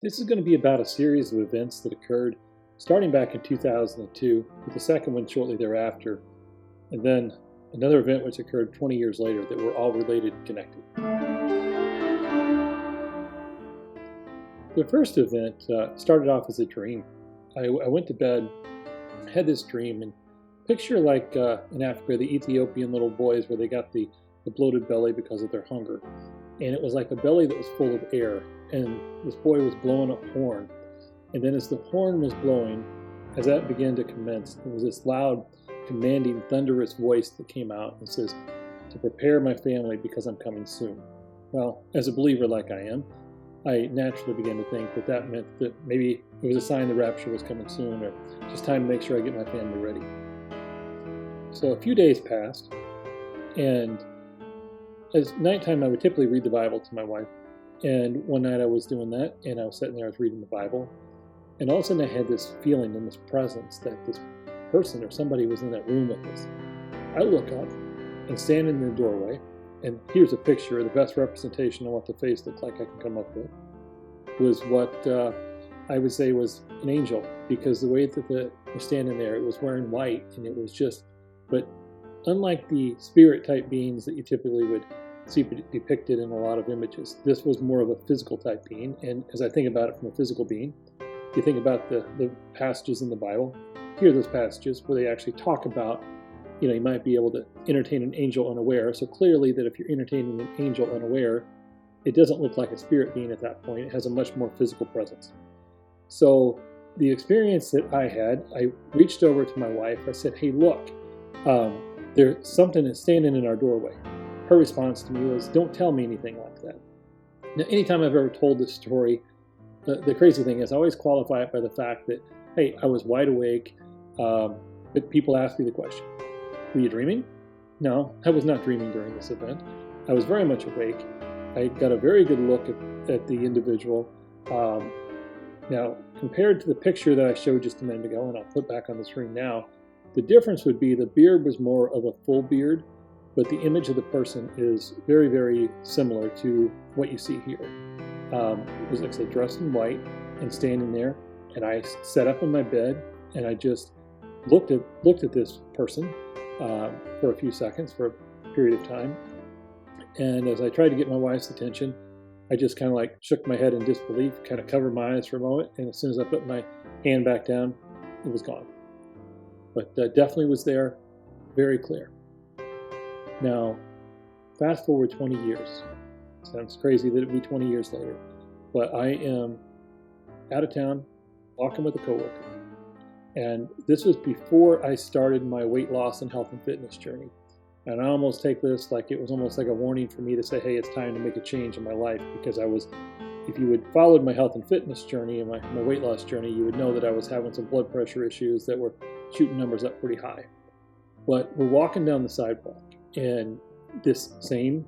This is going to be about a series of events that occurred starting back in 2002, with the second one shortly thereafter, and then another event which occurred 20 years later that were all related and connected. The first event started off as a dream. I went to bed, had this dream, and picture like in Africa, the Ethiopian little boys where they got the bloated belly because of their hunger. And it was like a belly that was full of air, and this boy was blowing a horn. And then as the horn was blowing, as that began to commence, there was this loud, commanding, thunderous voice that came out and says, "To prepare my family because I'm coming soon." Well, as a believer like I am, I naturally began to think that that meant that maybe it was a sign the rapture was coming soon, or just time to make sure I get my family ready. So a few days passed, and as nighttime I would typically read the Bible to my wife. And one night I was doing that, and I was sitting there, I was reading the Bible, and all of a sudden I had this feeling and this presence that this person or somebody was in that room with us. I look up and stand in the doorway, and here's a picture, the best representation of what the face looked like I can come up with, was what I would say was an angel, because the way that it was standing there, it was wearing white, and it was just, but unlike the spirit type beings that you typically would see depicted in a lot of images, this was more of a physical type being. And as I think about it from a physical being, you think about the passages in the Bible, here are those passages where they actually talk about, you might be able to entertain an angel unaware. So clearly that if you're entertaining an angel unaware, it doesn't look like a spirit being at that point. It has a much more physical presence. So the experience that I had, I reached over to my wife. I said, "Hey, look, there's something that's standing in our doorway." Her response to me was, "Don't tell me anything like that." Now, anytime I've ever told this story, the crazy thing is I always qualify it by the fact that, hey, I was wide awake, but people ask me the question, "Were you dreaming?" No, I was not dreaming during this event. I was very much awake. I got a very good look at the individual. Now, compared to the picture that I showed just a minute ago, and I'll put back on the screen now, the difference would be the beard was more of a full beard, but the image of the person is very, very similar to what you see here. It was, like I said, dressed in white and standing there, and I sat up in my bed and I just looked at this person for a few seconds, for a period of time. And as I tried to get my wife's attention, I just kind of like shook my head in disbelief, kind of covered my eyes for a moment, and as soon as I put my hand back down, it was gone. But definitely was there, very clear. Now, fast forward 20 years. Sounds crazy that it'd be 20 years later, but I am out of town, walking with a coworker. And this was before I started my weight loss and health and fitness journey. And I almost take this like it was almost like a warning for me to say, hey, it's time to make a change in my life, because if you had followed my health and fitness journey and my weight loss journey, you would know that I was having some blood pressure issues that were shooting numbers up pretty high. But we're walking down the sidewalk, and this same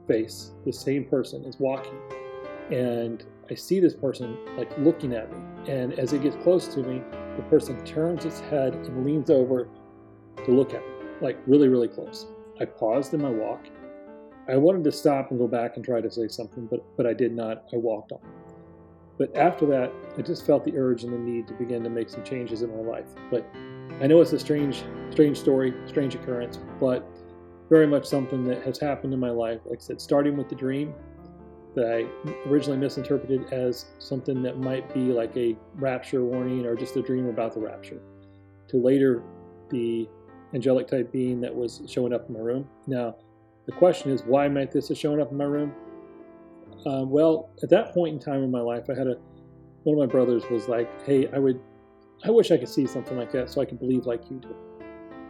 face, this same person is walking, and I see this person like looking at me, and as it gets close to me, the person turns its head and leans over to look at me, like really, really close. I paused in my walk. I wanted to stop and go back and try to say something, but I did not. I walked on. But after that, I just felt the urge and the need to begin to make some changes in my life. But I know it's a strange story, strange occurrence, but very much something that has happened in my life. Like I said, starting with the dream that I originally misinterpreted as something that might be like a rapture warning or just a dream about the rapture, to later the angelic type being that was showing up in my room. Now, the question is, why might this have shown up in my room? Well, at that point in time in my life, I had one of my brothers was like, "Hey, I wish I could see something like that so I could believe like you do."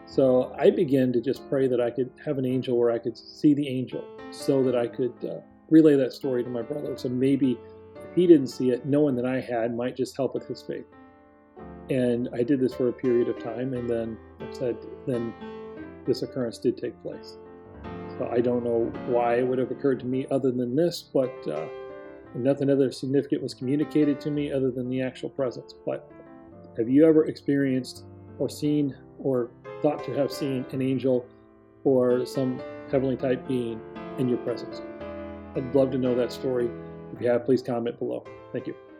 So I began to just pray that I could have an angel where I could see the angel so that I could relay that story to my brother. So maybe if he didn't see it, knowing that I had might just help with his faith. And I did this for a period of time, and then then this occurrence did take place. So I don't know why it would have occurred to me other than this, but nothing other significant was communicated to me other than the actual presence. But have you ever experienced or seen or thought to have seen an angel or some heavenly type being in your presence? I'd love to know that story. If you have, please comment below. Thank you.